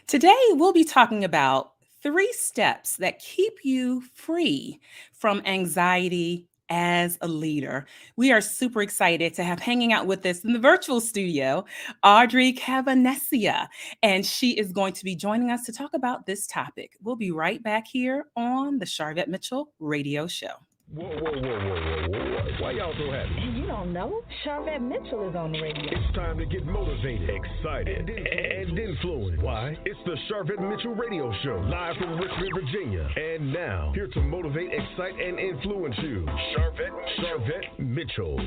Today, we'll be talking about 3 steps that keep you free from anxiety as a leader. We are super excited to have hanging out with us in the virtual studio, Audrey Cavenecia, and she is going to be joining us to talk about this topic. We'll be right back here on the Sharvette Mitchell radio show. Whoa, whoa, whoa, whoa, whoa, whoa. Why y'all so happy? You don't know? Sharvette Mitchell is on the radio. It's time to get motivated, excited, and influenced. Why? It's the Sharvette Mitchell Radio Show, live from Richmond, Virginia. And now, here to motivate, excite, and influence you, Sharvette Mitchell.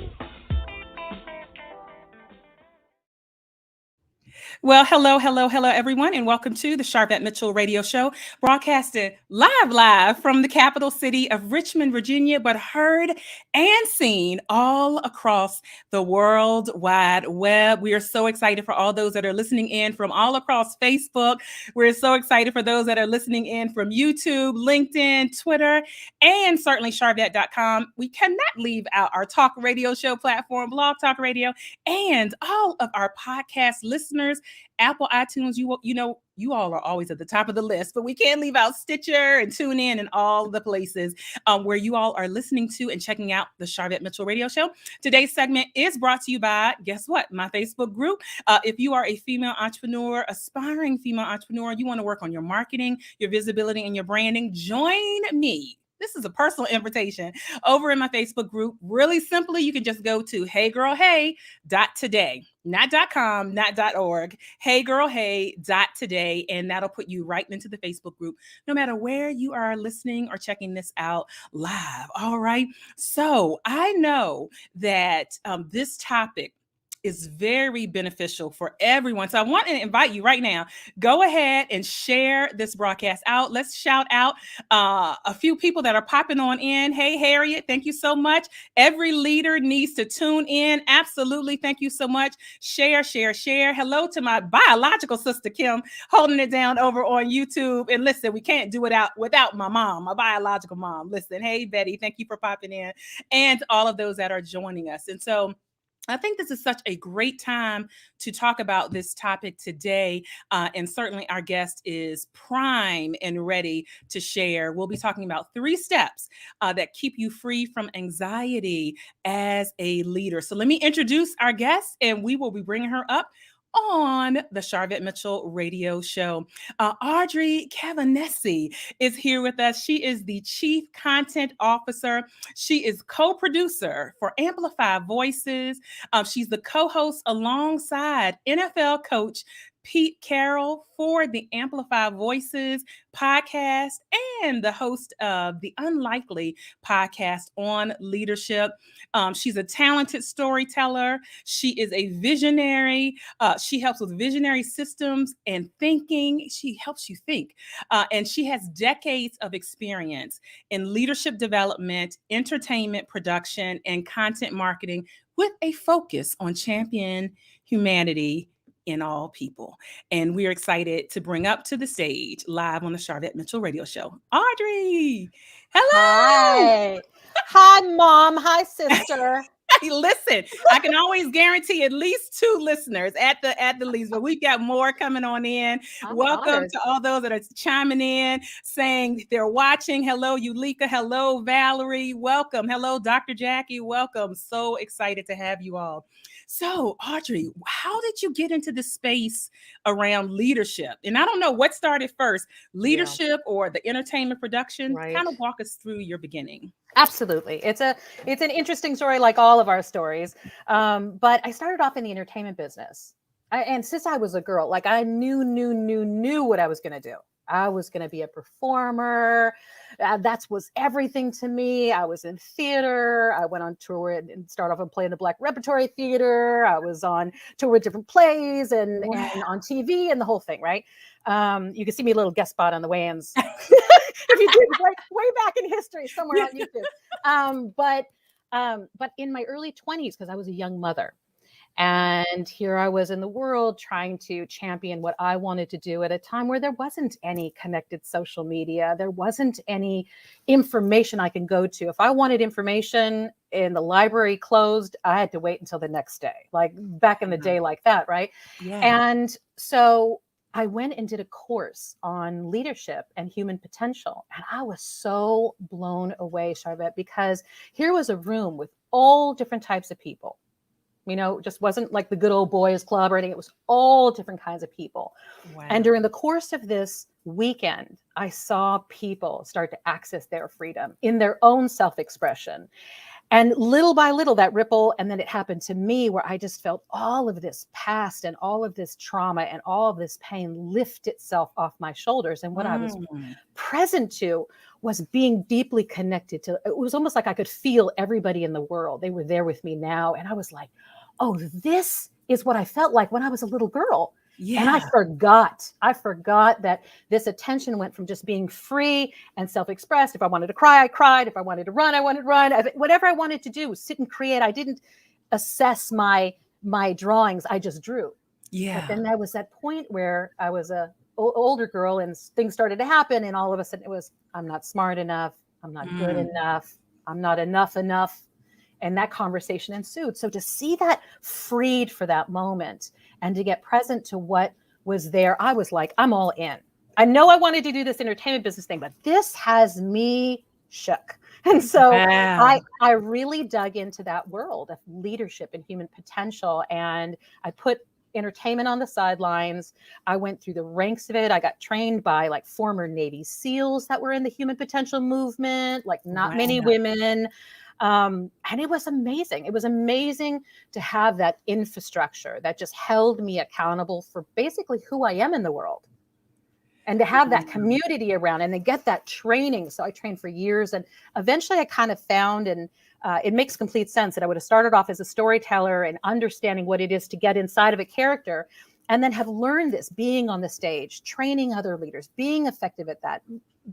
Well, hello, everyone, and welcome to the Sharvette Mitchell radio show, broadcasted live from the capital city of Richmond, Virginia, but heard and seen all across the World Wide Web. We are so excited for all those that are listening in from all across Facebook. We're so excited for those that are listening in from YouTube, LinkedIn, Twitter, and certainly Sharvette.com. We cannot leave out our talk radio show platform, Blog Talk Radio, and all of our podcast listeners. Apple, iTunes, you all are always at the top of the list, but we can't leave out Stitcher and TuneIn and all the places where you all are listening to and checking out the Sharvette Mitchell radio show. Today's segment is brought to you by, guess what? My Facebook group. If you are a female entrepreneur, aspiring female entrepreneur, you want to work on your marketing, your visibility, and your branding, join me. This is a personal invitation over in my Facebook group. Really simply, you can just go to heygirlhey.today, not .com, not .org, heygirlhey.today, and that'll put you right into the Facebook group, no matter where you are listening or checking this out live. All right. So I know that this topic is very beneficial for everyone. So I want to invite you right now, go ahead and share this broadcast out. Let's shout out a few people that are popping on in. Hey, Harriet, thank you so much. Every leader needs to tune in. Absolutely. Thank you so much. Share. Hello to my biological sister, Kim, holding it down over on YouTube. And listen, we can't do it without my mom, my biological mom. Listen, hey, Betty, thank you for popping in, and all of those that are joining us. And so I think this is such a great time to talk about this topic today. And certainly our guest is prime and ready to share. We'll be talking about 3 steps that keep you free from anxiety as a leader. So let me introduce our guest, and we will be bringing her up on the Sharvette Mitchell radio show. Audrey Cavenecia is here with us. She is the Chief Content Officer. She is co-producer for Amplify Voices. She's the co-host alongside NFL coach Pete Carroll for the Amplify Voices podcast and the host of the Unlikely podcast on leadership. She's a talented storyteller. She is a visionary. She helps with visionary systems and thinking. She helps you think. And she has decades of experience in leadership development, entertainment production, and content marketing with a focus on champion humanity in all people. And we're excited to bring up to the stage live on the Sharvette Mitchell radio show, Audrey. Hello. Hi, Mom. Hi, sister. Hey, listen, I can always guarantee at least 2 listeners at the least, but we've got more coming on in. Welcome to all those that are chiming in, saying they're watching. Hello, Yulika. Hello, Valerie. Welcome. Hello, Dr. Jackie. Welcome. So excited to have you all. So, Audrey, how did you get into the space around leadership? And I don't know what started first, leadership or the entertainment production. Right. Kind of walk us through your beginning. Absolutely. It's an interesting story, like all of our stories. But I started off in the entertainment business. And since I was a girl, like I knew what I was going to do. I was going to be a performer. That was everything to me. I was in theater. I went on tour and started off and playing the Black Repertory Theater. I was on tour with different plays and on TV and the whole thing, right? You can see me a little guest spot on the Wayans. If you did way back in history somewhere on YouTube. But in my early 20s, because I was a young mother, and here I was in the world trying to champion what I wanted to do at a time where there wasn't any connected social media. There wasn't any information I can go to. If I wanted information and the library closed, I had to wait until the next day, like back in the day like that, right? Yeah. And so I went and did a course on leadership and human potential. And I was so blown away, Sharvette, because here was a room with all different types of people. It just wasn't like the good old boys club or anything. It was all different kinds of people. Wow. And during the course of this weekend, I saw people start to access their freedom in their own self-expression. And little by little, that ripple, and then it happened to me where I just felt all of this past and all of this trauma and all of this pain lift itself off my shoulders. And what I was present to was being deeply connected to. It was almost like I could feel everybody in the world. They were there with me now. And I was like, oh, this is what I felt like when I was a little girl. Yeah. And I forgot that this attention went from just being free and self-expressed. If I wanted to cry, I cried. If I wanted to run, I wanted to run. Whatever I wanted to do, sit and create. I didn't assess my drawings. I just drew. Yeah. But then there was that point where I was a older girl and things started to happen. And all of a sudden it was, I'm not smart enough. I'm not good enough. I'm not enough. And that conversation ensued. So to see that freed for that moment and to get present to what was there, I was like, I'm all in. I know I wanted to do this entertainment business thing, but this has me shook. And so wow. I really dug into that world of leadership and human potential. And I put entertainment on the sidelines. I went through the ranks of it. I got trained by like former Navy SEALs that were in the human potential movement, like not many women. And it was amazing. It was amazing to have that infrastructure that just held me accountable for basically who I am in the world. And to have that community around and to get that training. So I trained for years and eventually I kind of found, and it makes complete sense that I would have started off as a storyteller and understanding what it is to get inside of a character, and then have learned this being on the stage, training other leaders, being effective at that,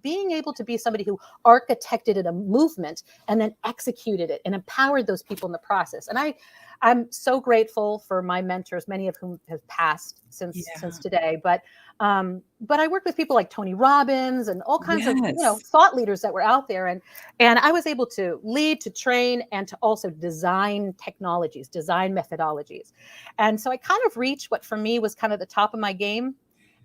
being able to be somebody who architected a movement and then executed it and empowered those people in the process. And I'm so grateful for my mentors, many of whom have passed since today. But I worked with people like Tony Robbins and all kinds of thought leaders that were out there, and I was able to lead, to train, and to also design technologies, design methodologies. And so I kind of reached what for me was kind of the top of my game.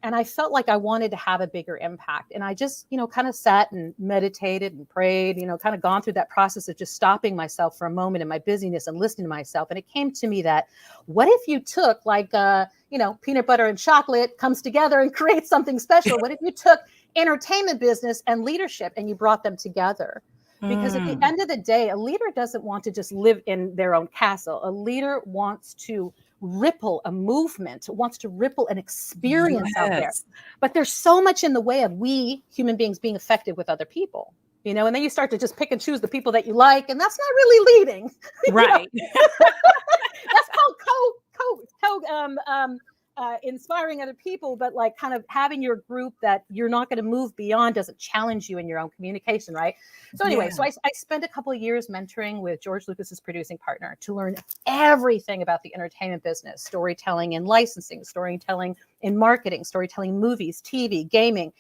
And I felt like I wanted to have a bigger impact. And I just, kind of sat and meditated and prayed, kind of gone through that process of just stopping myself for a moment in my busyness and listening to myself. And it came to me that what if you took like, peanut butter and chocolate comes together and creates something special? What if you took entertainment business and leadership and you brought them together? Because at the end of the day, a leader doesn't want to just live in their own castle. A leader wants to ripple a movement, wants to ripple an experience out there. But there's so much in the way of we human beings being effective with other people, and then you start to just pick and choose the people that you like, and that's not really leading. Right. That's called inspiring other people, but like kind of having your group that you're not going to move beyond doesn't challenge you in your own communication, right? So anyway, so I spent a couple of years mentoring with George Lucas's producing partner to learn everything about the entertainment business, storytelling and licensing, storytelling in marketing, storytelling, movies, TV, gaming.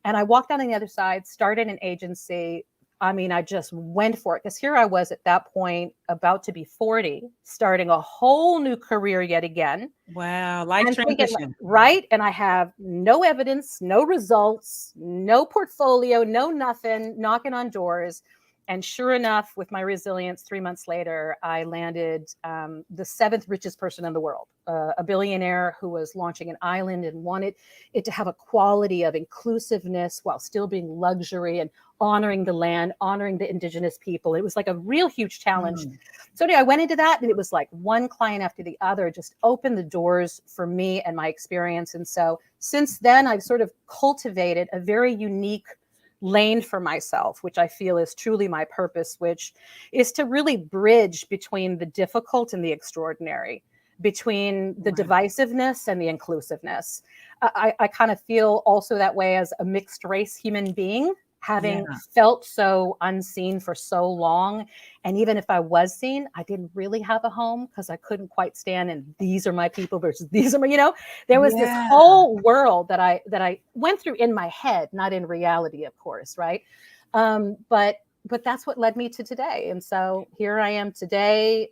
And I walked on the other side, started an agency. I mean, I just went for it because here I was at that point about to be 40, starting a whole new career yet again. Wow. Life transition. Right. And I have no evidence, no results, no portfolio, no nothing, knocking on doors. And sure enough, with my resilience, 3 months later, I landed the seventh richest person in the world, a billionaire who was launching an island and wanted it to have a quality of inclusiveness while still being luxury and honoring the land, honoring the indigenous people. It was like a real huge challenge. So anyway, I went into that and it was like one client after the other just opened the doors for me and my experience. And so since then, I've sort of cultivated a very unique lane for myself, which I feel is truly my purpose, which is to really bridge between the difficult and the extraordinary, between the divisiveness and the inclusiveness. I kind of feel also that way as a mixed race human being, having felt so unseen for so long. And even if I was seen, I didn't really have a home because I couldn't quite stand, and these are my people versus these are my, there was this whole world that I went through in my head, not in reality, of course. Right. But that's what led me to today. And so here I am today,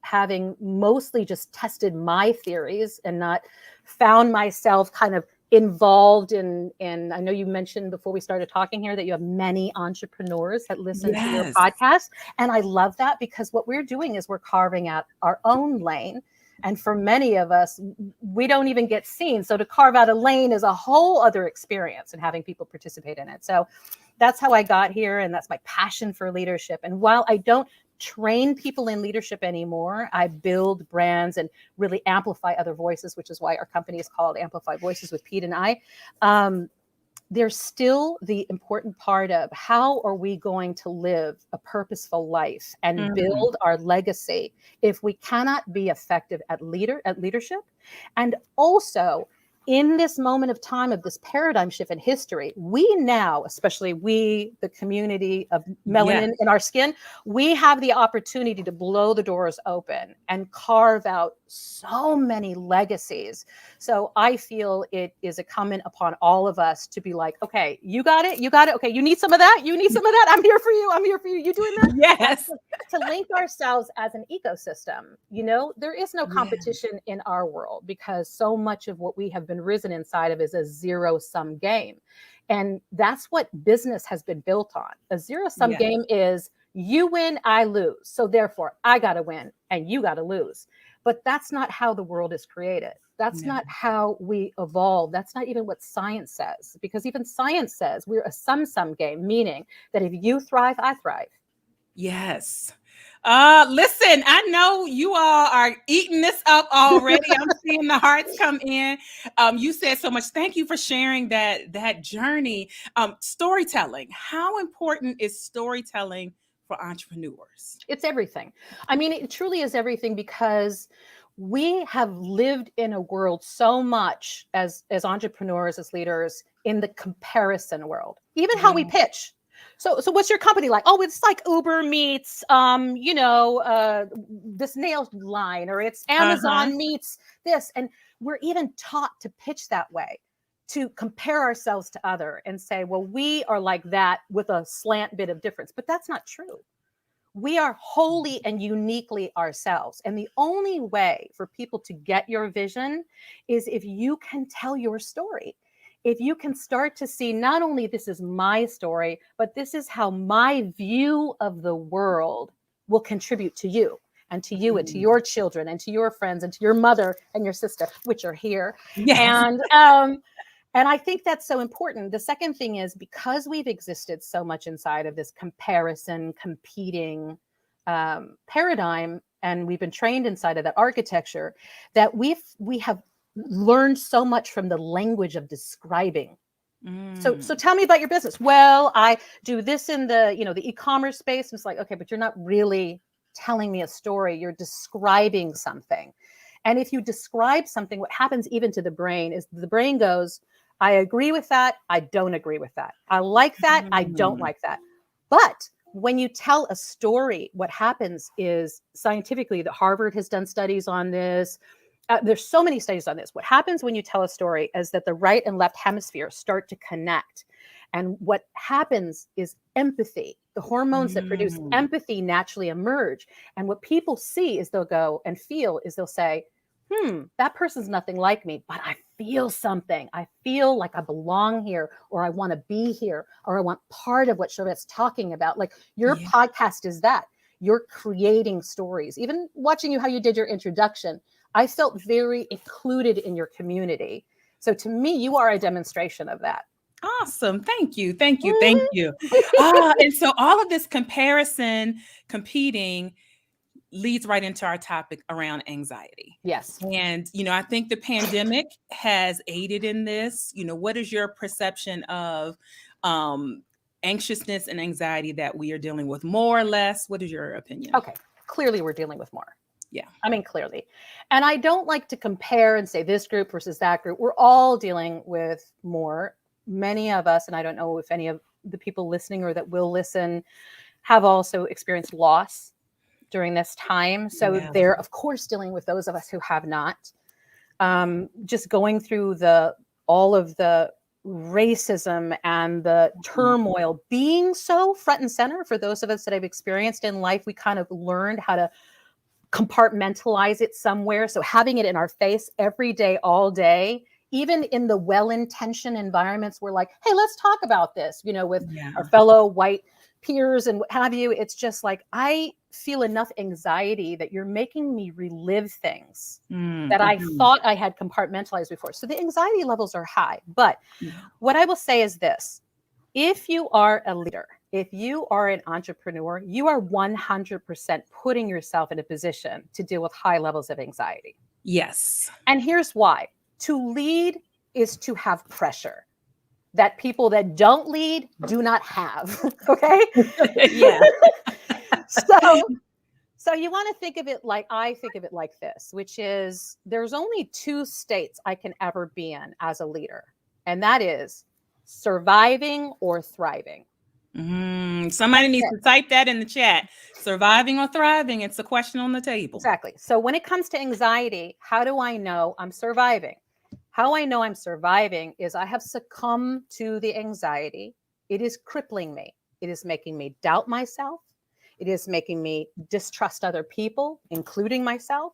having mostly just tested my theories and not found myself kind of involved in, I know you mentioned before we started talking here that you have many entrepreneurs that listen to your Yes. podcast. And I love that, because what we're doing is we're carving out our own lane. And for many of us, we don't even get seen. So to carve out a lane is a whole other experience, and having people participate in it. So that's how I got here. And that's my passion for leadership. And while I don't train people in leadership anymore, I build brands and really amplify other voices, which is why our company is called Amplify Voices with Pete and I. There's still the important part of how are we going to live a purposeful life and build our legacy if we cannot be effective at leadership. And also, in this moment of time, of this paradigm shift in history, we now, especially we, the community of melanin in our skin, we have the opportunity to blow the doors open and carve out so many legacies. So I feel it is incumbent upon all of us to be like, okay, you got it. Okay, you need some of that. I'm here for you. You doing that? Yes. To link ourselves as an ecosystem. There is no competition in our world, because so much of what we have been risen inside of is a zero-sum game. And that's what business has been built on. A zero-sum game is you win, I lose. So therefore, I got to win and you got to lose. But that's not how the world is created. That's not how we evolve. That's not even what science says, because even science says we're a sum-sum game, meaning that if you thrive, I thrive. Yes. Listen, I know you all are eating this up already. I'm seeing the hearts come in. You said so much. Thank you for sharing that journey. Storytelling. How important is storytelling for entrepreneurs? It's everything. I mean, it truly is everything, because we have lived in a world so much as entrepreneurs, as leaders, in the comparison world, even how we pitch. So what's your company like? Oh, it's like Uber meets, this nail line, or it's Amazon meets this. And we're even taught to pitch that way, to compare ourselves to other and say, well, we are like that with a slant bit of difference. But that's not true. We are wholly and uniquely ourselves. And the only way for people to get your vision is if you can tell your story. If you can start to see, not only this is my story, but this is how my view of the world will contribute to you and to you and to your children and to your friends and to your mother and your sister, which are here. Yes. And I think that's so important. The second thing is, because we've existed so much inside of this comparison, competing paradigm, and we've been trained inside of that architecture, that we have learned so much from the language of describing. So tell me about your business. Well, I do this in the e-commerce space. And it's like, okay, but you're not really telling me a story. You're describing something. And if you describe something, what happens even to the brain is the brain goes, I agree with that. I don't agree with that. I like that. I don't like that. But when you tell a story, what happens is, scientifically, that Harvard has done studies on this. There's so many studies on this. What happens when you tell a story is that the right and left hemisphere start to connect. And what happens is empathy. The hormones that produce empathy naturally emerge. And what people see is they'll go and feel is they'll say, that person's nothing like me, but I feel something. I feel like I belong here, or I want to be here, or I want part of what Sharvette's talking about. Like your podcast is that. You're creating stories. Even watching you, how you did your introduction, I felt very included in your community. So to me, you are a demonstration of that. Awesome. Thank you. And so all of this comparison, competing, leads right into our topic around anxiety. Yes. And, I think the pandemic has aided in this. What is your perception of anxiousness and anxiety that we are dealing with, more or less? What is your opinion? Okay. Clearly, we're dealing with more. Yeah. I mean, clearly. And I don't like to compare and say this group versus that group. We're all dealing with more. Many of us, and I don't know if any of the people listening or that will listen, have also experienced loss during this time. So they're, of course, dealing with those of us who have not. Just going through all of the racism and the turmoil being so front and center for those of us that have experienced in life. We kind of learned how to compartmentalize it somewhere. So having it in our face every day, all day, even in the well-intentioned environments, we're like, hey, let's talk about this, with Yeah. our fellow white peers and what have you. It's just like, I feel enough anxiety that you're making me relive things that I thought I had compartmentalized before. So the anxiety levels are high. But what I will say is this: if you are a leader, if you are an entrepreneur, you are 100% putting yourself in a position to deal with high levels of anxiety. Yes. And here's why. To lead is to have pressure that people that don't lead do not have. Okay? Yeah. So you want to think of it like I think of it like this, which is there's only 2 states I can ever be in as a leader, and that is surviving or thriving. Somebody needs to type that in the chat. Surviving or thriving? It's a question on the table. Exactly. So when it comes to anxiety, how do I know I'm surviving? How I know I'm surviving is I have succumbed to the anxiety. It is crippling me. It is making me doubt myself. It is making me distrust other people, including myself.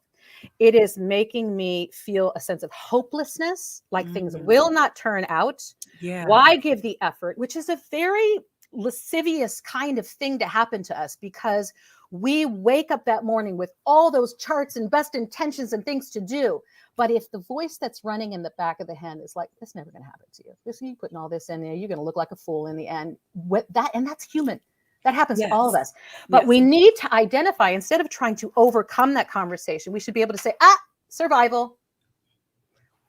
It is making me feel a sense of hopelessness, like things will not turn out. Yeah. Why give the effort? Which is a very lascivious kind of thing to happen to us, because we wake up that morning with all those charts and best intentions and things to do. But if the voice that's running in the back of the head is like, "That's never going to happen to you. You putting all this in there, you're going to look like a fool in the end." And that's human. That happens to all of us. But we need to identify, instead of trying to overcome that conversation, we should be able to say, survival.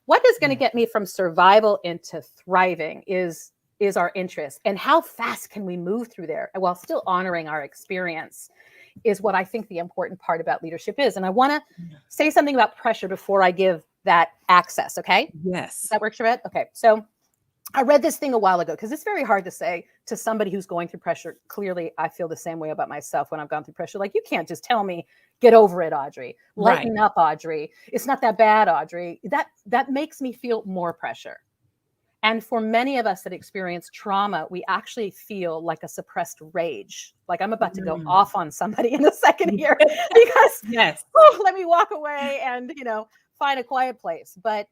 What is going to get me from survival into thriving is our interest. And how fast can we move through there while still honoring our experience is what I think the important part about leadership is. And I want to say something about pressure before I give that access. Okay. Yes. Does that work, Sharvette? Okay. So I read this thing a while ago, because it's very hard to say to somebody who's going through pressure. Clearly, I feel the same way about myself when I've gone through pressure. Like, you can't just tell me, get over it, Audrey. Lighten up, Audrey. It's not that bad, Audrey. That makes me feel more pressure. And for many of us that experience trauma, we actually feel like a suppressed rage. Like, I'm about to go off on somebody in a second here, because let me walk away and, find a quiet place. But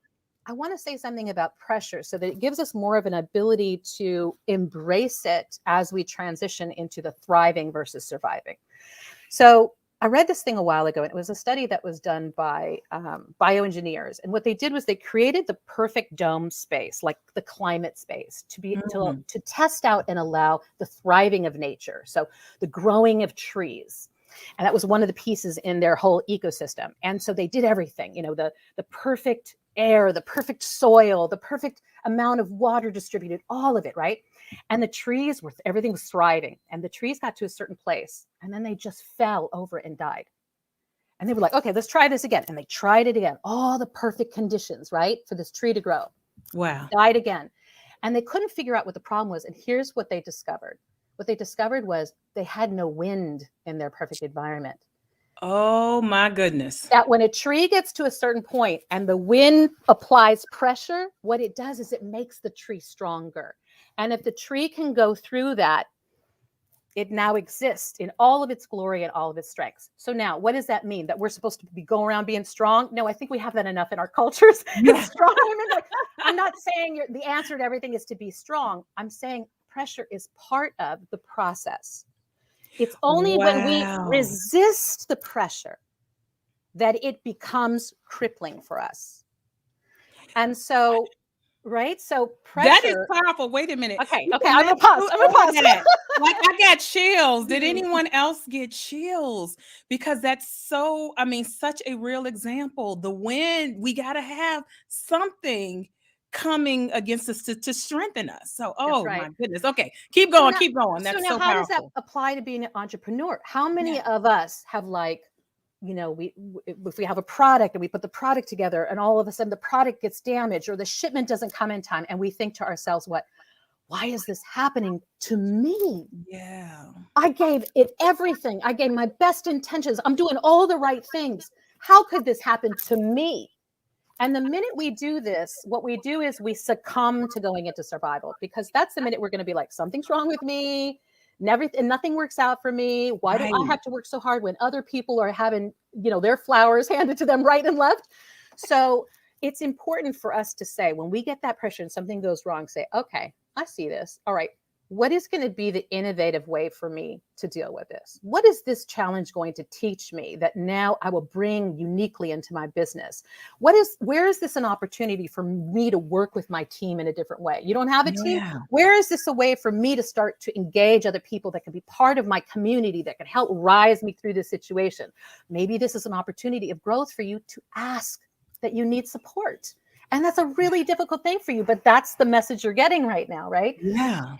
I want to say something about pressure so that it gives us more of an ability to embrace it as we transition into the thriving versus surviving. So I read this thing a while ago, and it was a study that was done by bioengineers. And what they did was they created the perfect dome space, like the climate space, to test out and allow the thriving of nature. So the growing of trees. And that was one of the pieces in their whole ecosystem. And so they did everything, the perfect air, the perfect soil, the perfect amount of water distributed, all of it, right? And the trees everything was thriving. And the trees got to a certain place, and then they just fell over and died. And they were like, okay, let's try this again. And they tried it again. All the perfect conditions, right, for this tree to grow. Wow. Died again. And they couldn't figure out what the problem was. And here's what they discovered. What they discovered was they had no wind in their perfect environment. Oh my goodness. That when a tree gets to a certain point and the wind applies pressure, what it does is it makes the tree stronger. And if the tree can go through that, it now exists in all of its glory and all of its strengths. So now, what does that mean? That we're supposed to be going around being strong? No, I think we have that enough in our cultures. It's strong. I'm not saying the answer to everything is to be strong. I'm saying pressure is part of the process. It's only when we resist the pressure that it becomes crippling for us. And so, right? So pressure. That is powerful. Wait a minute. Okay. I'm gonna pause. Like, I got chills. Did anyone else get chills? Because that's such a real example. The wind, we got to have something coming against us to strengthen us. So, my goodness. Okay, keep going. That's so how powerful. Does that apply to being an entrepreneur? How many of us have if we have a product and we put the product together and all of a sudden the product gets damaged or the shipment doesn't come in time, and we think to ourselves, why is this happening to me? Yeah. I gave it everything. I gave my best intentions. I'm doing all the right things. How could this happen to me? And the minute we do this, what we do is we succumb to going into survival, because that's the minute we're going to be like, something's wrong with me. Nothing works out for me. Why do I have to work so hard when other people are having, their flowers handed to them right and left? So it's important for us to say, when we get that pressure and something goes wrong, say, okay, I see this. All right. What is going to be the innovative way for me to deal with this? What is this challenge going to teach me that now I will bring uniquely into my business? Where is this an opportunity for me to work with my team in a different way? You don't have a team? Yeah. Where is this a way for me to start to engage other people that can be part of my community, that can help rise me through this situation? Maybe this is an opportunity of growth for you to ask that you need support. And that's a really difficult thing for you, but that's the message you're getting right now, right? Yeah.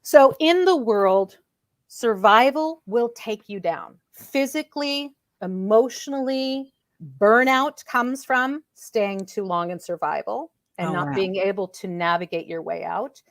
So in the world, survival will take you down physically, emotionally. Burnout comes from staying too long in survival and not being able to navigate your way out.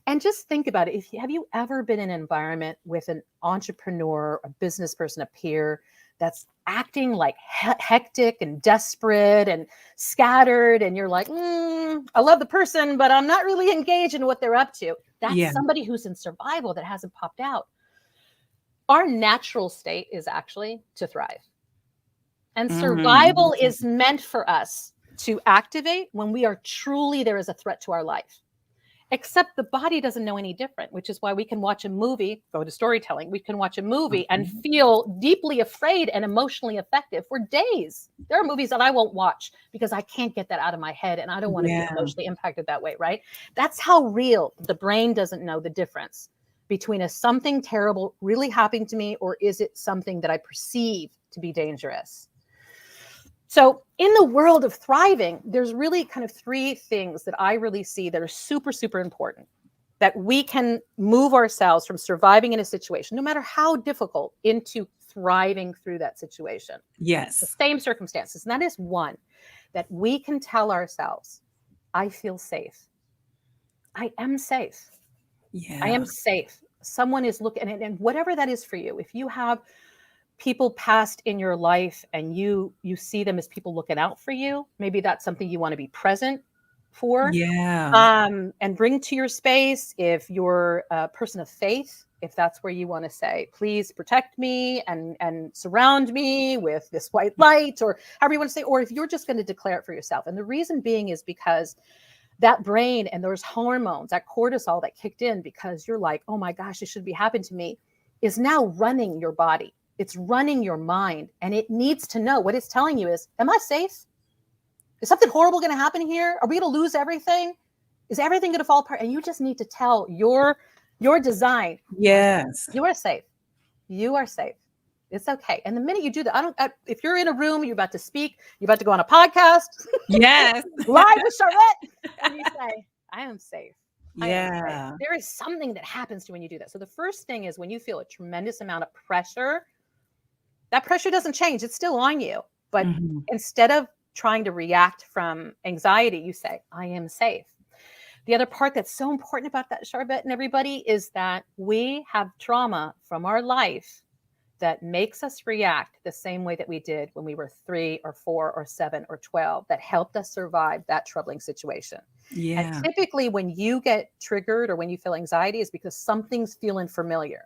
And just think about it. Have you ever been in an environment with an entrepreneur, a business person, a peer that's acting like hectic and desperate and scattered, and you're like, I love the person, but I'm not really engaged in what they're up to? That's somebody who's in survival that hasn't popped out. Our natural state is actually to thrive. And survival is meant for us to activate when we are truly, there is a threat to our life. Except the body doesn't know any different, which is why we can watch a movie, go to storytelling. We can watch a movie and feel deeply afraid and emotionally affected for days. There are movies that I won't watch because I can't get that out of my head and I don't want to be emotionally impacted that way, right? That's how real the brain doesn't know the difference between a something terrible really happening to me, or is it something that I perceive to be dangerous? So in the world of thriving, there's really kind of three things that I really see that are super, super important, that we can move ourselves from surviving in a situation, no matter how difficult, into thriving through that situation. Yes. The same circumstances. And that is one, that we can tell ourselves, I feel safe. I am safe. Yeah. I am safe. Someone is looking, and whatever that is for you, if you have people past in your life and you see them as people looking out for you, maybe that's something you want to be present for. And bring to your space. If you're a person of faith, if that's where you want to say, please protect me and surround me with this white light, or however you want to say, or if you're just going to declare it for yourself. And the reason being is because that brain and those hormones, that cortisol that kicked in because you're like, oh my gosh, this should be happening to me, is now running your body. It's running your mind, and it needs to know. What it's telling you is, am I safe? Is something horrible going to happen here? Are we going to lose everything? Is everything going to fall apart? And you just need to tell your design, yes, you are safe. You are safe. It's okay. And the minute you do that, if you're in a room, you're about to speak, you're about to go on a podcast, yes, live with Sharvette, and you say, I am safe. Yeah. There is something that happens to when you do that. So the first thing is when you feel a tremendous amount of pressure, that pressure doesn't change. It's still on you. But instead of trying to react from anxiety, you say, I am safe. The other part that's so important about that, Sharvette and everybody, is that we have trauma from our life that makes us react the same way that we did when we were 3 or 4 or 7 or 12, that helped us survive that troubling situation. Yeah. And typically when you get triggered or when you feel anxiety is because something's feeling familiar.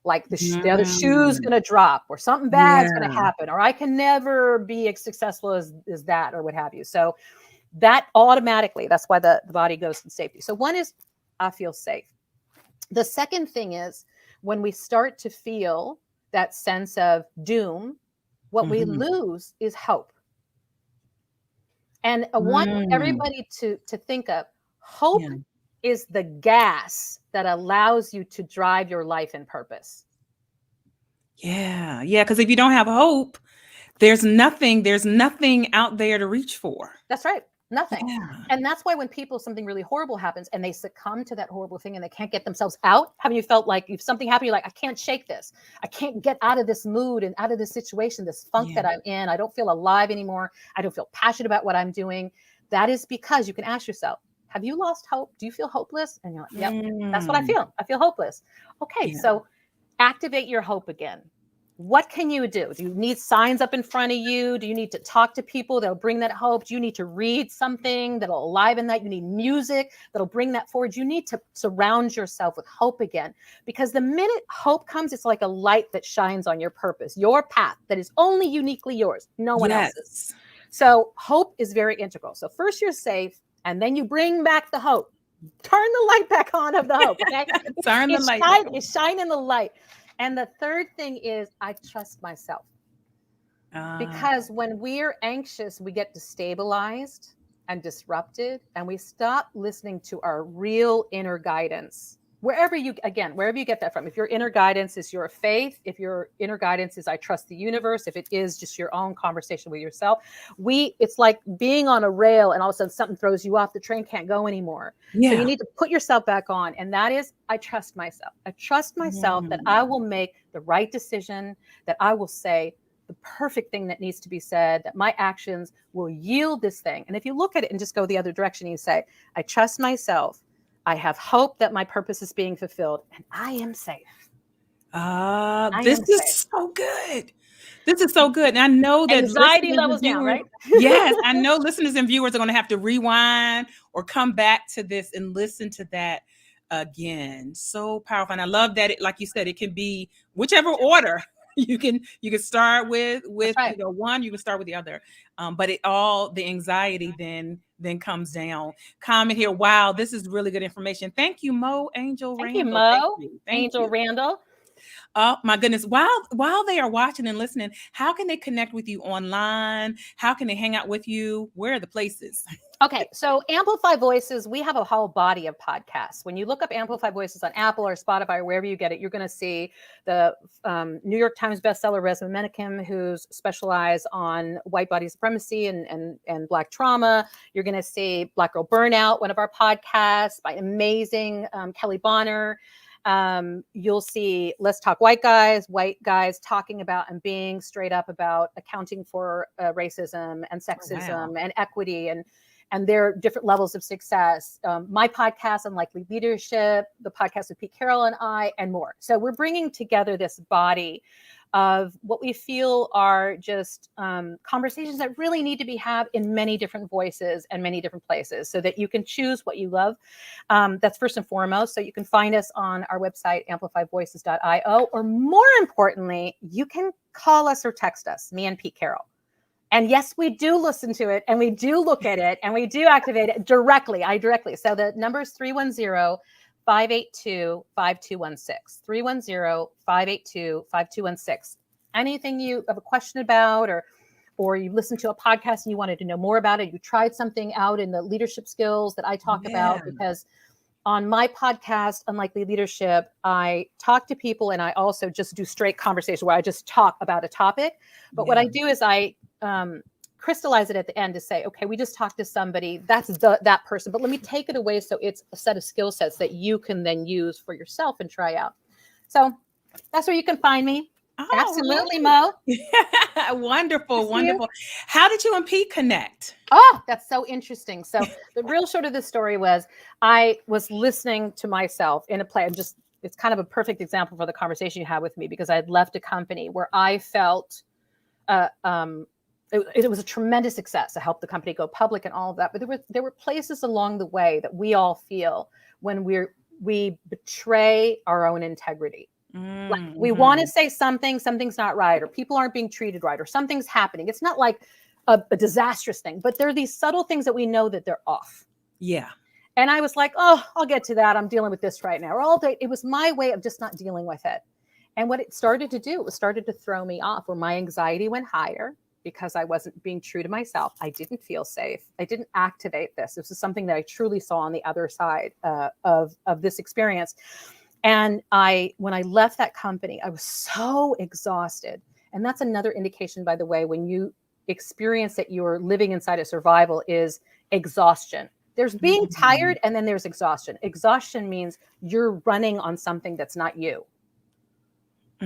Like the other shoe's going to drop, or something bad's going to happen, or I can never be as successful as that, or what have you. So that automatically, that's why the body goes in safety. So one is, I feel safe. The second thing is when we start to feel that sense of doom, what we lose is hope. And I want everybody to think of hope is the gas that allows you to drive your life in purpose. Yeah. Yeah. Because if you don't have hope, there's nothing out there to reach for. That's right. Nothing. Yeah. And that's why when something really horrible happens and they succumb to that horrible thing and they can't get themselves out, haven't you felt like if something happened, you're like, I can't shake this. I can't get out of this mood and out of this situation, this funk that I'm in. I don't feel alive anymore. I don't feel passionate about what I'm doing. That is because you can ask yourself, have you lost hope? Do you feel hopeless? And you're like, yep, that's what I feel. I feel hopeless. Okay, so activate your hope again. What can you do? Do you need signs up in front of you? Do you need to talk to people that'll bring that hope? Do you need to read something that'll enliven that? You need music that'll bring that forward. You need to surround yourself with hope again, because the minute hope comes, it's like a light that shines on your purpose, your path that is only uniquely yours, no one else's. So hope is very integral. So first you're safe, and then you bring back the hope. Turn the light back on of the hope. Okay. Turn the light back on. It's shine in the light. And the third thing is I trust myself. Because when we're anxious, we get destabilized and disrupted, and we stop listening to our real inner guidance. Wherever you get that from. If your inner guidance is your faith, if your inner guidance is I trust the universe, if it is just your own conversation with yourself, it's like being on a rail and all of a sudden something throws you off, the train can't go anymore. Yeah. So you need to put yourself back on. And that is, I trust myself. I trust myself that I will make the right decision, that I will say the perfect thing that needs to be said, that my actions will yield this thing. And if you look at it and just go the other direction, you say, I trust myself. I have hope that my purpose is being fulfilled, and I am safe. This is so good. This is so good. And I know that anxiety levels down, right? Yes, I know listeners and viewers are going to have to rewind or come back to this and listen to that again. So powerful. And I love that it, like you said, it can be whichever order. You can start with right. one, you can start with the other. But the anxiety then comes down. Comment here. Wow, this is really good information. Thank you, Mo Angel Randall. Thank you, Mo. Thank Angel you. Randall. Oh my goodness. While they are watching and listening, how can they connect with you online? How can they hang out with you? Where are the places? Okay, so Amplify Voices, we have a whole body of podcasts. When you look up Amplify Voices on Apple or Spotify or wherever you get it, you're going to see the New York Times bestseller Resmaa Menakem, who's specialized on white body supremacy and Black trauma. You're going to see Black Girl Burnout, one of our podcasts by amazing Kelly Bonner. You'll see Let's Talk white guys talking about and being straight up about accounting for racism and sexism and equity and their different levels of success. My podcast, Unlikely Leadership, the podcast with Pete Carroll and I, and more. So we're bringing together this body of what we feel are just conversations that really need to be had in many different voices and many different places so that you can choose what you love. That's first and foremost. So you can find us on our website, amplifyvoices.io, or more importantly, you can call us or text us, me and Pete Carroll. And yes, we do listen to it and we do look at it and we do activate it directly. So the number is 310-582-5216. 310-582-5216. Anything you have a question about or you listened to a podcast and you wanted to know more about it, you tried something out in the leadership skills that I talk about, because on my podcast, Unlikely Leadership, I talk to people and I also just do straight conversation where I just talk about a topic. But what I do is I crystallize it at the end to say, okay, we just talked to somebody, that's that person, but let me take it away so it's a set of skill sets that you can then use for yourself and try out. So that's where you can find me. Oh, absolutely, Mo. Wonderful. How did you and Pete connect? Oh, that's so interesting. So the real short of the story was I was listening to myself in a play. It's kind of a perfect example for the conversation you had with me, because I had left a company where I felt it was a tremendous success. I helped the company go public and all of that. But there were places along the way that we all feel when we betray our own integrity. Like we want to say something's not right, or people aren't being treated right, or something's happening. It's not like a disastrous thing, but there are these subtle things that we know that they're off. Yeah. And I was like, oh, I'll get to that. I'm dealing with this right now. Or all day. It was my way of just not dealing with it. And what it started to do was started to throw me off, where my anxiety went higher because I wasn't being true to myself. I didn't feel safe. I didn't activate this. This is something that I truly saw on the other side of this experience. And when I left that company, I was so exhausted. And that's another indication, by the way, when you experience that you're living inside of survival, is exhaustion. There's being tired, and then there's exhaustion. Exhaustion means you're running on something that's not you.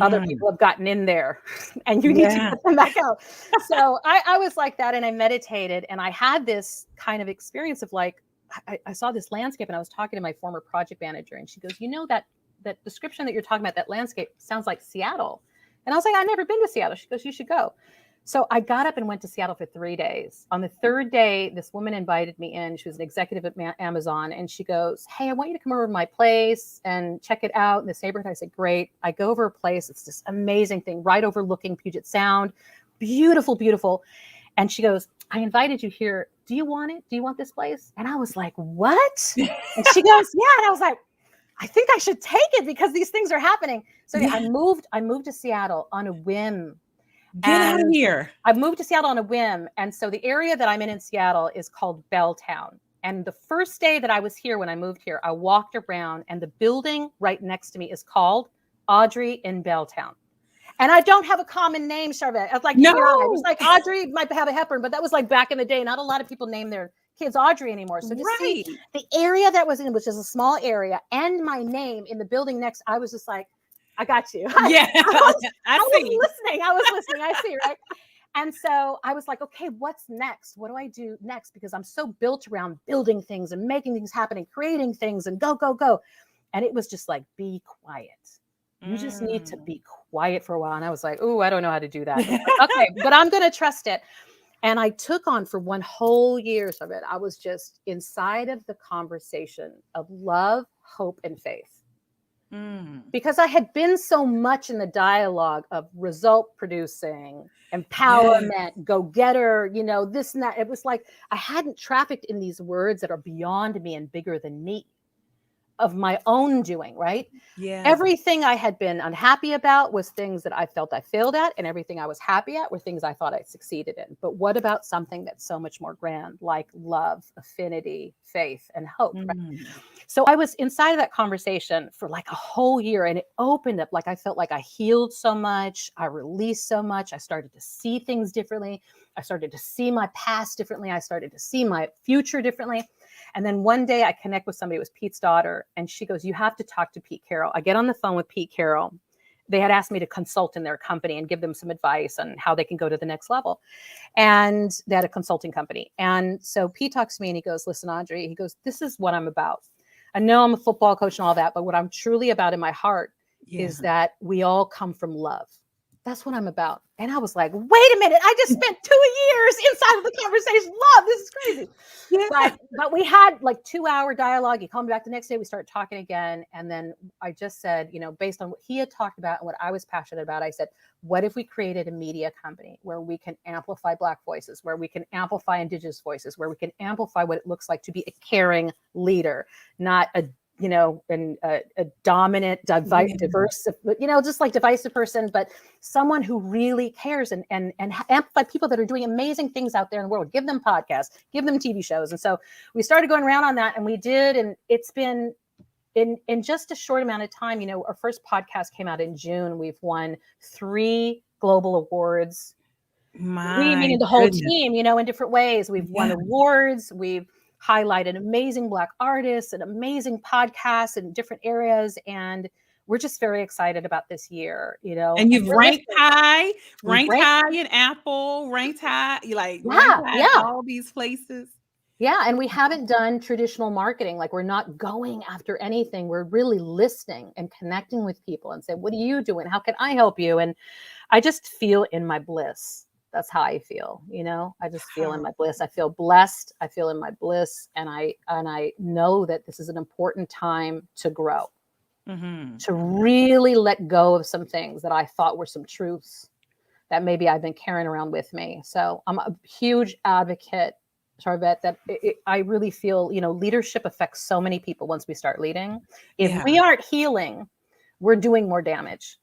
Other people have gotten in there and you need to get them back out. So I was like that, and I meditated, and I had this kind of experience of like, I saw this landscape, and I was talking to my former project manager, and she goes, that description that you're talking about, that landscape sounds like Seattle. And I was like, I've never been to Seattle. She goes, you should go. So I got up and went to Seattle for 3 days. On the third day, this woman invited me in. She was an executive at Amazon. And she goes, hey, I want you to come over to my place and check it out in this neighborhood. I said, great. I go over a place. It's this amazing thing right overlooking Puget Sound. Beautiful, beautiful. And she goes, I invited you here. Do you want it? Do you want this place? And I was like, what? And she goes, yeah. And I was like, I think I should take it because these things are happening. So Yeah. I moved to Seattle on a whim. Get out of here. I moved to Seattle on a whim. And so the area that I'm in Seattle is called Belltown. And the first day that I was here, when I moved here, I walked around and the building right next to me is called Audrey in Belltown. And I don't have a common name, Sharvette. I was like, No. it was like Audrey might have a Hepburn, but that was like back in the day. Not a lot of people name their kids Audrey anymore. So to see the area that was in, which is a small area, and my name in the building next, I was just like, I got you. Yeah, I was listening. I see, right? And so I was like, okay, what's next? What do I do next? Because I'm so built around building things and making things happen and creating things and go, go, go. And it was just like, be quiet. You just need to be quiet for a while. And I was like, oh, I don't know how to do that. Okay, but I'm going to trust it. And I took on for one whole year of it. I was just inside of the conversation of love, hope, and faith. Because I had been so much in the dialogue of result producing, empowerment, go-getter, this and that. It was like I hadn't trafficked in these words that are beyond me and bigger than me, of my own doing, right? Yeah. Everything I had been unhappy about was things that I felt I failed at, and everything I was happy at were things I thought I succeeded in. But what about something that's so much more grand, like love, affinity, faith, and hope? Right? So I was inside of that conversation for like a whole year, and it opened up. Like I felt like I healed so much. I released so much. I started to see things differently. I started to see my past differently. I started to see my future differently. And then one day I connect with somebody, it was Pete's daughter, and she goes, you have to talk to Pete Carroll. I get on the phone with Pete Carroll. They had asked me to consult in their company and give them some advice on how they can go to the next level. And they had a consulting company. And so Pete talks to me and he goes, listen, Audrey, he goes, this is what I'm about. I know I'm a football coach and all that, but what I'm truly about in my heart is that we all come from love. That's what I'm about. And I was like, wait a minute. I just spent 2 years inside of the conversation. Love, this is crazy. Yeah. But we had like 2-hour dialogue. He called me back the next day. We started talking again. And then I just said, based on what he had talked about and what I was passionate about, I said, what if we created a media company where we can amplify Black voices, where we can amplify Indigenous voices, where we can amplify what it looks like to be a caring leader, not a dominant, diverse, just like divisive person, but someone who really cares and amplify people that are doing amazing things out there in the world. Give them podcasts, give them TV shows. And so we started going around on that, and we did, and it's been in just a short amount of time. Our first podcast came out in June. We've won 3 global awards. We, meaning the whole team, in different ways. We've won awards. We've highlighted amazing Black artists and amazing podcasts in different areas. And we're just very excited about this year, And you've ranked high in Apple, ranked high, all these places. Yeah. And we haven't done traditional marketing. Like we're not going after anything. We're really listening and connecting with people and say, what are you doing? How can I help you? And I just feel in my bliss. That's how I feel, I just feel in my bliss. I feel blessed. I feel in my bliss. And I know that this is an important time to grow, to really let go of some things that I thought were some truths that maybe I've been carrying around with me. So I'm a huge advocate, Sharvette, that I really feel, leadership affects so many people once we start leading. If we aren't healing, we're doing more damage.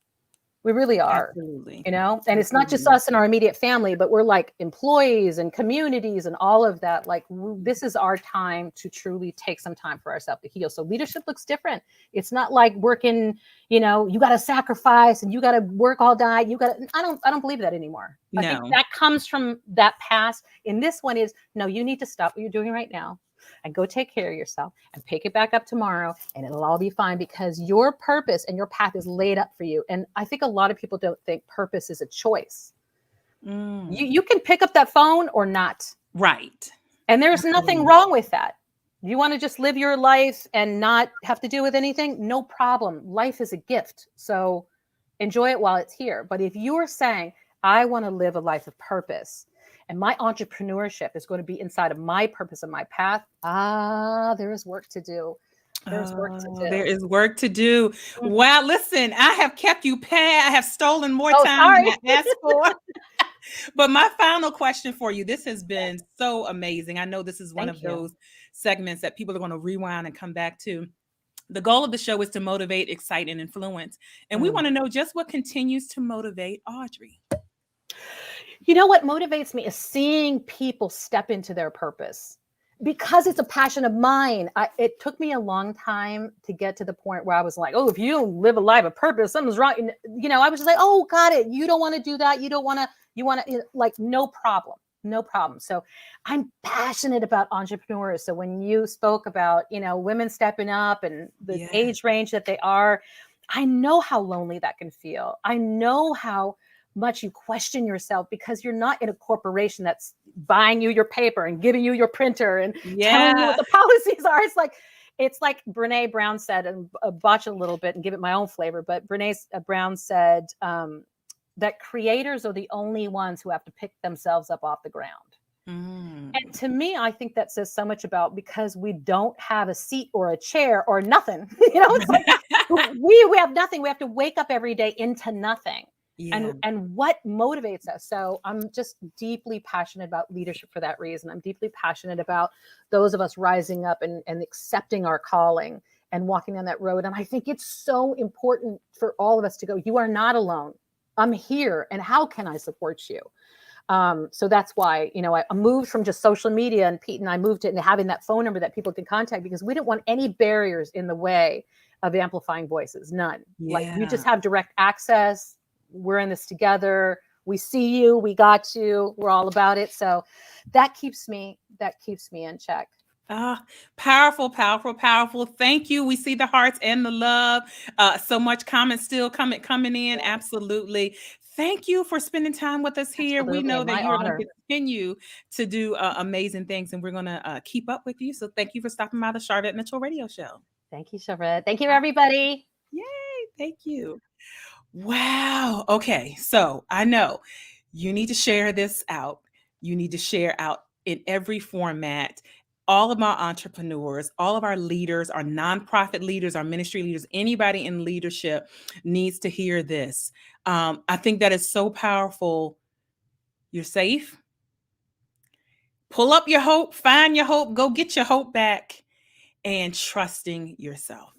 We really are, Absolutely. And it's not just us and our immediate family, but we're like employees and communities and all of that. Like this is our time to truly take some time for ourselves to heal. So leadership looks different. It's not like working, you got to sacrifice and you got to work all night. I don't believe that anymore. I think that comes from that past. And this one is, no, you need to stop what you're doing right now and go take care of yourself and pick it back up tomorrow, and it'll all be fine because your purpose and your path is laid up for you. And I think a lot of people don't think purpose is a choice. You can pick up that phone or not. Right. And there's nothing wrong with that. You want to just live your life and not have to deal with anything? No problem. Life is a gift. So enjoy it while it's here. But if you're saying, I want to live a life of purpose, and my entrepreneurship is going to be inside of my purpose and my path, there is work to do. There's work to do. There is work to do. Wow, listen, I have kept you I have stolen more time than I asked for. But my final question for you, this has been so amazing. I know this is one Thank of you. those segments that people are going to rewind and come back to. The goal of the show is to motivate, excite, and influence. And we want to know just what continues to motivate Audrey. You know what motivates me is seeing people step into their purpose. Because it's a passion of mine. It took me a long time to get to the point where I was like, oh, if you don't live a life of purpose, something's wrong. You know, I was just like, oh, got it. You don't want to do that. You want to, like, no problem. No problem. So I'm passionate about entrepreneurs. So when you spoke about, you know, women stepping up and the age range that they are, I know how lonely that can feel. I know how much you question yourself because you're not in a corporation that's buying you your paper and giving you your printer and telling you what the policies are. It's like Brene Brown said, and botch it a little bit and give it my own flavor, but Brene Brown said that creators are the only ones who have to pick themselves up off the ground. And to me, I think that says so much about, because we don't have a seat or a chair or nothing. You know, it's like we have nothing. We have to wake up every day into nothing. And what motivates us. So I'm just deeply passionate about leadership for that reason. I'm deeply passionate about those of us rising up and accepting our calling and walking down that road. And I think it's so important for all of us to go, you are not alone. I'm here. And how can I support you? So that's why, you know, I moved from just social media, and Pete and I moved it into having that phone number that people can contact, because we didn't want any barriers in the way of amplifying voices. None. Like, you just have direct access. We're in this together. We see you. We got you. We're all about it. So that keeps me in check. Powerful, powerful, powerful. Thank you. We see the hearts and the love. So much comments still coming in. Absolutely. Thank you for spending time with us here. Absolutely. We know that you're honor. going to continue to do amazing things, and we're going to keep up with you. So thank you for stopping by the Sharvette Mitchell Radio Show. Thank you, Sharvette. Thank you, everybody. Yay. Thank you. Wow. Okay. So I know you need to share this out. You need to share out in every format. All of my entrepreneurs, all of our leaders, our nonprofit leaders, our ministry leaders, anybody in leadership needs to hear this. I think that is so powerful. You're safe. Pull up your hope, find your hope, go get your hope back, and trusting yourself.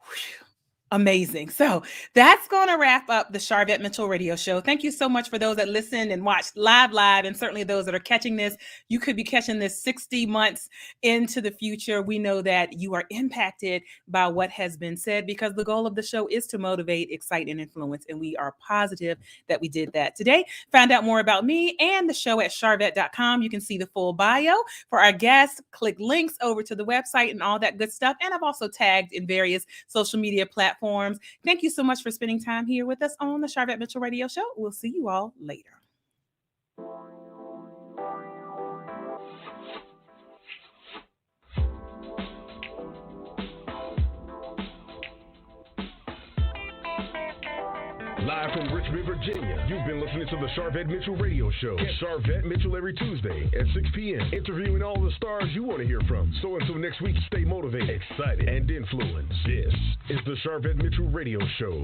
Whew. Amazing. So that's going to wrap up the Sharvette Mitchell Radio Show. Thank you so much for those that listened and watched live, and certainly those that are catching this. You could be catching this 60 months into the future. We know that you are impacted by what has been said, because the goal of the show is to motivate, excite, and influence. And we are positive that we did that today. Find out more about me and the show at sharvette.com. You can see the full bio for our guests. Click links over to the website and all that good stuff. And I've also tagged in various social media platforms. Thank you so much for spending time here with us on the Sharvette Mitchell Radio Show. We'll see you all later. Live from Richmond, Virginia, you've been listening to the Sharvette Mitchell Radio Show. Get Sharvette Mitchell every Tuesday at 6 p.m., interviewing all the stars you want to hear from. So until next week, stay motivated, excited, and influenced. This is the Sharvette Mitchell Radio Show.